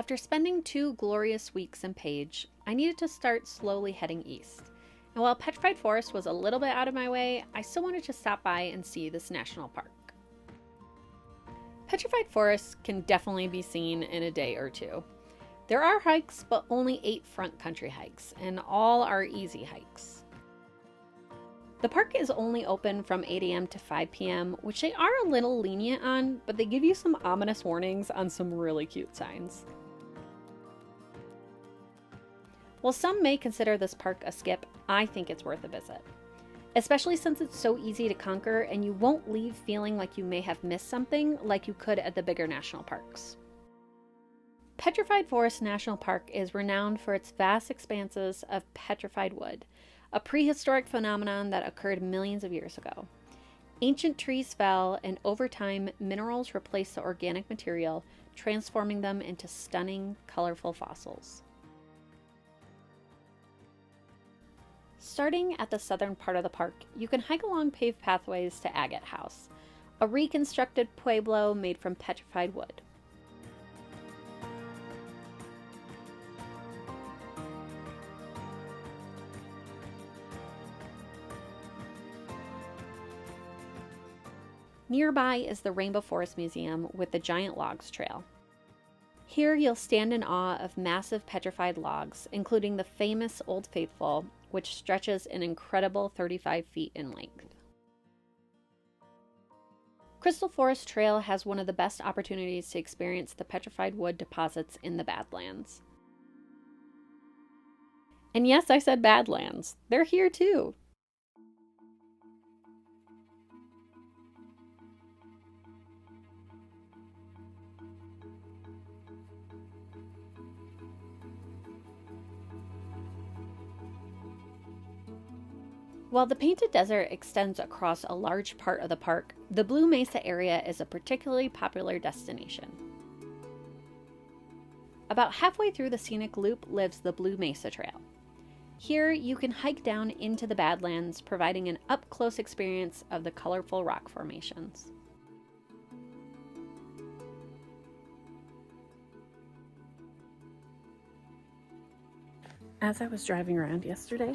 After spending 2 glorious weeks in Page, I needed to start slowly heading east. And while Petrified Forest was a little bit out of my way, I still wanted to stop by and see this national park. Petrified Forest can definitely be seen in a day or two. There are hikes, but only 8 front country hikes, and all are easy hikes. The park is only open from 8 a.m. to 5 p.m., which they are a little lenient on, but they give you some ominous warnings on some really cute signs. While some may consider this park a skip, I think it's worth a visit. Especially since it's so easy to conquer and you won't leave feeling like you may have missed something like you could at the bigger national parks. Petrified Forest National Park is renowned for its vast expanses of petrified wood, a prehistoric phenomenon that occurred millions of years ago. Ancient trees fell, and over time, minerals replaced the organic material, transforming them into stunning, colorful fossils. Starting at the southern part of the park, you can hike along paved pathways to Agate House, a reconstructed pueblo made from petrified wood. Nearby is the Rainbow Forest Museum with the Giant Logs Trail. Here you'll stand in awe of massive petrified logs, including the famous Old Faithful, which stretches an incredible 35 feet in length. Crystal Forest Trail has one of the best opportunities to experience the petrified wood deposits in the Badlands. And yes, I said Badlands. They're here too. While the Painted Desert extends across a large part of the park, the Blue Mesa area is a particularly popular destination. About halfway through the scenic loop lives the Blue Mesa Trail. Here you can hike down into the Badlands, providing an up-close experience of the colorful rock formations. As I was driving around yesterday,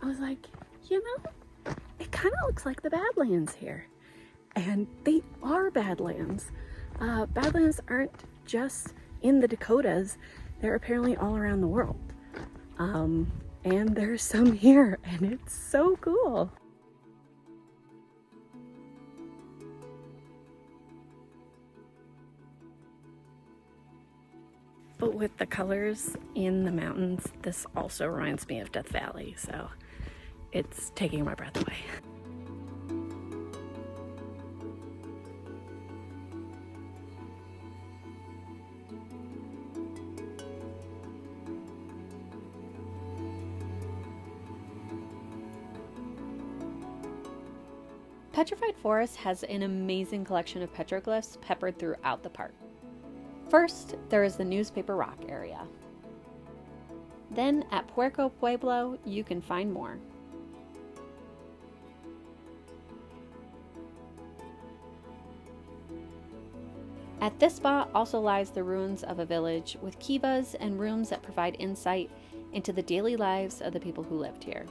I was like, you know, it kind of looks like the Badlands here. And they are Badlands. Badlands aren't just in the Dakotas, they're apparently all around the world. And there's some here, and it's so cool. But with the colors in the mountains, this also reminds me of Death Valley, so it's taking my breath away. Petrified Forest has an amazing collection of petroglyphs peppered throughout the park. First, there is the Newspaper Rock area. Then at Puerco Pueblo, you can find more. At this spot also lies the ruins of a village with kivas and rooms that provide insight into the daily lives of the people who lived here.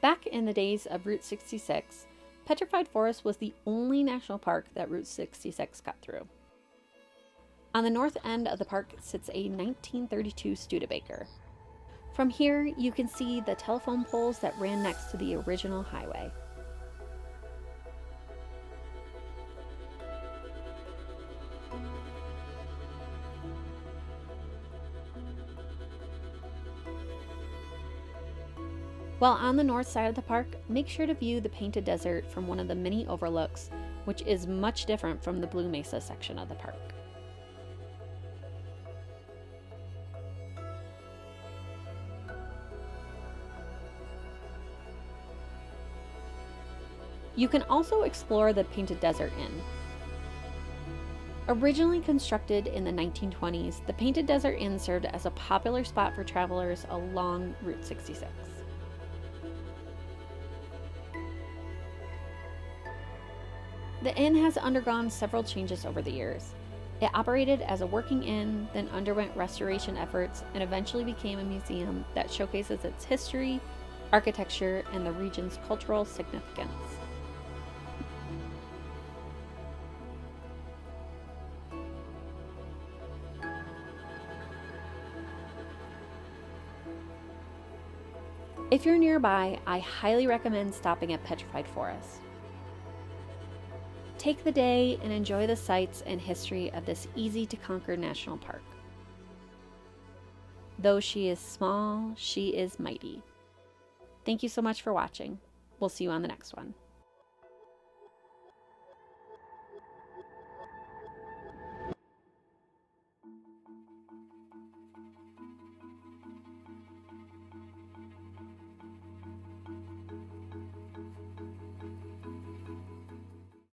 Back in the days of Route 66, Petrified Forest was the only national park that Route 66 cut through. On the north end of the park sits a 1932 Studebaker. From here, you can see the telephone poles that ran next to the original highway. While on the north side of the park, make sure to view the Painted Desert from one of the many overlooks, which is much different from the Blue Mesa section of the park. You can also explore the Painted Desert Inn. Originally constructed in the 1920s, the Painted Desert Inn served as a popular spot for travelers along Route 66. The inn has undergone several changes over the years. It operated as a working inn, then underwent restoration efforts, and eventually became a museum that showcases its history, architecture, and the region's cultural significance. If you're nearby, I highly recommend stopping at Petrified Forest. Take the day and enjoy the sights and history of this easy-to-conquer national park. Though she is small, she is mighty. Thank you so much for watching. We'll see you on the next one.